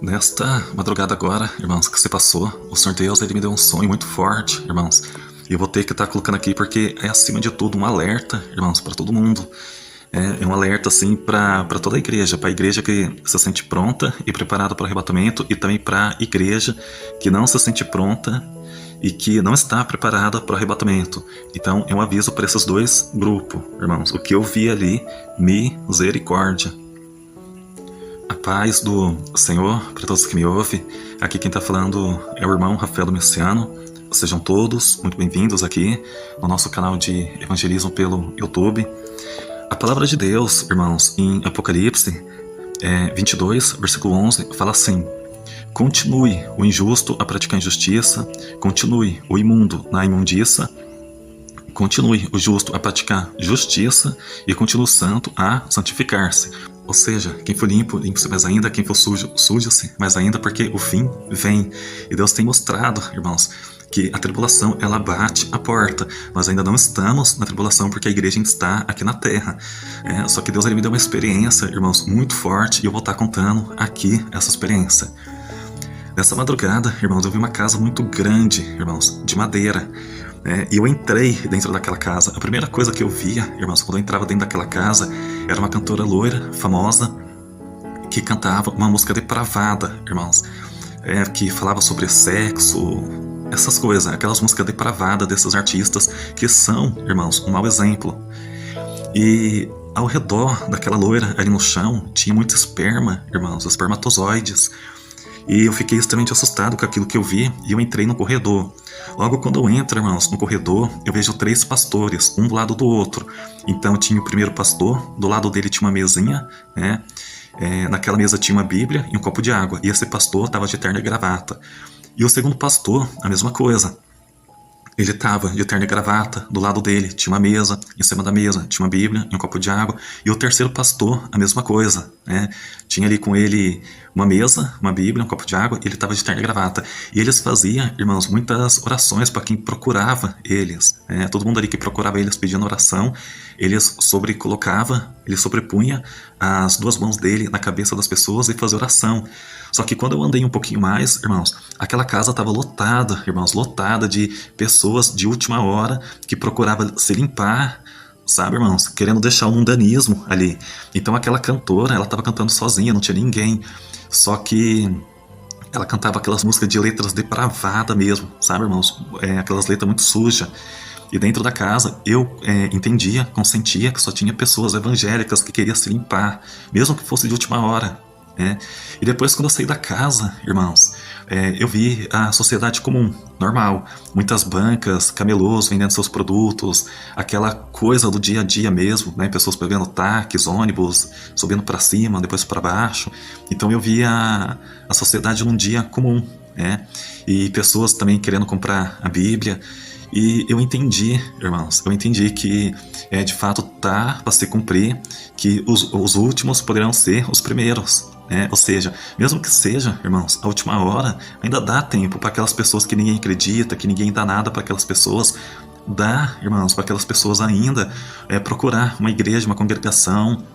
Nesta madrugada agora, irmãos, que se passou, o Senhor Deus, Ele me deu um sonho muito forte, irmãos. E eu vou ter que estar colocando aqui porque é, acima de tudo, um alerta, irmãos, para todo mundo. É um alerta, assim, para toda a igreja que se sente pronta e preparada para o arrebatamento, e também para a igreja que não se sente pronta e que não está preparada para o arrebatamento. Então, é um aviso para esses dois grupos, irmãos. O que eu vi ali, misericórdia. A paz do Senhor para todos que me ouvem. Aqui quem está falando é o irmão Rafael do Messiano. Sejam todos muito bem-vindos aqui no nosso canal de evangelismo pelo YouTube. A palavra de Deus, irmãos, em Apocalipse 22, versículo 11, fala assim: continue o injusto a praticar injustiça, continue o imundo na imundiça, continue o justo a praticar justiça e continue o santo a santificar-se. Ou seja, quem for limpo, limpe-se mais ainda, quem for sujo, suje-se mais ainda, porque o fim vem. E Deus tem mostrado, irmãos, que a tribulação, ela bate a porta. Nós ainda não estamos na tribulação porque a igreja ainda está aqui na terra. Só que Deus, ele me deu uma experiência, irmãos, muito forte, e eu vou estar contando aqui essa experiência. Nessa madrugada, irmãos, eu vi uma casa muito grande, irmãos, de madeira. E eu entrei dentro daquela casa. A primeira coisa que eu via, irmãos, quando eu entrava dentro daquela casa, era uma cantora loira, famosa, que cantava uma música depravada, irmãos, que falava sobre sexo, essas coisas, aquelas músicas depravadas desses artistas que são, irmãos, um mau exemplo. E ao redor daquela loira, ali no chão, tinha muito esperma, irmãos, espermatozoides. E eu fiquei extremamente assustado com aquilo que eu vi, e eu entrei no corredor. Logo quando eu entro, irmãos, no corredor, eu vejo 3 pastores, um do lado do outro. Então tinha o primeiro pastor, do lado dele tinha uma mesinha, naquela mesa tinha uma Bíblia e um copo de água, e esse pastor estava de terno e gravata. E o segundo pastor, a mesma coisa. Ele estava de terno e gravata, do lado dele tinha uma mesa, em cima da mesa tinha uma Bíblia e um copo de água. E o terceiro pastor, a mesma coisa, Tinha ali com ele uma mesa, uma Bíblia, um copo de água, e ele estava de terno e gravata. E eles faziam, irmãos, muitas orações para quem procurava eles. Todo mundo ali que procurava eles pedindo oração, eles sobrepunha as 2 mãos dele na cabeça das pessoas e fazia oração. Só que quando eu andei um pouquinho mais, irmãos, aquela casa estava lotada, irmãos, lotada de pessoas de última hora que procuravam se limpar, sabe, irmãos, querendo deixar o mundanismo ali. Então aquela cantora, ela estava cantando sozinha, não tinha ninguém. Só que ela cantava aquelas músicas de letras depravadas mesmo, sabe, irmãos? Aquelas letras muito sujas. E dentro da casa eu consentia que só tinha pessoas evangélicas que queriam se limpar, mesmo que fosse de última hora. E depois, quando eu saí da casa, irmãos, eu vi a sociedade comum, normal. Muitas bancas, camelôs vendendo seus produtos, aquela coisa do dia a dia mesmo, pessoas pegando táxis, ônibus, subindo para cima, depois para baixo. Então eu vi a sociedade num dia comum, e pessoas também querendo comprar a Bíblia. E eu entendi, irmãos, que de fato tá para se cumprir, que os últimos poderão ser os primeiros. Ou seja, mesmo que seja, irmãos, a última hora, ainda dá tempo para aquelas pessoas que ninguém acredita, que ninguém dá nada para aquelas pessoas. Dá, irmãos, para aquelas pessoas ainda procurar uma igreja, uma congregação,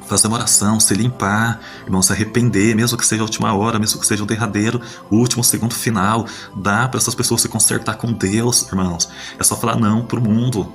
fazer uma oração, se limpar, irmão, se arrepender, mesmo que seja a última hora, mesmo que seja o derradeiro, o último segundo final. Dá para essas pessoas se consertar com Deus, irmãos. É só falar não pro mundo.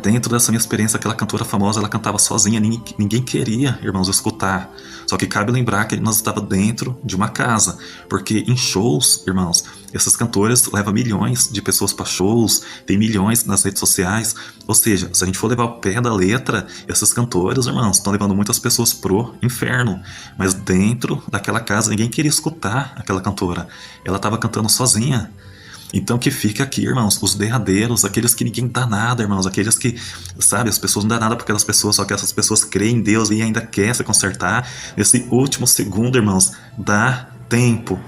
Dentro dessa minha experiência, aquela cantora famosa, ela cantava sozinha, ninguém queria, irmãos, escutar. Só que cabe lembrar que nós estávamos dentro de uma casa, porque em shows, irmãos, esses cantores levam milhões de pessoas para shows, tem milhões nas redes sociais. Ou seja, se a gente for levar o pé da letra, esses cantores, irmãos, estão levando muitas pessoas pro inferno. Mas dentro daquela casa, ninguém queria escutar aquela cantora. Ela estava cantando sozinha. Então que fica aqui, irmãos, os derradeiros, aqueles que ninguém dá nada, irmãos, aqueles que, sabe, as pessoas não dão nada para aquelas pessoas, só que essas pessoas creem em Deus e ainda quer se consertar. Nesse último segundo, irmãos, dá tempo.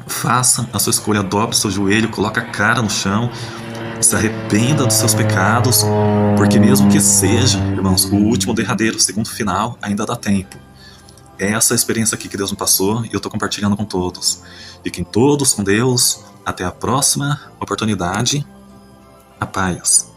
Faça a sua escolha, dobre seu joelho, coloque a cara no chão, se arrependa dos seus pecados, porque mesmo que seja, irmãos, o último derradeiro, o segundo final, ainda dá tempo. Essa experiência aqui que Deus me passou e eu estou compartilhando com todos. Fiquem todos com Deus. Até a próxima oportunidade. A paz.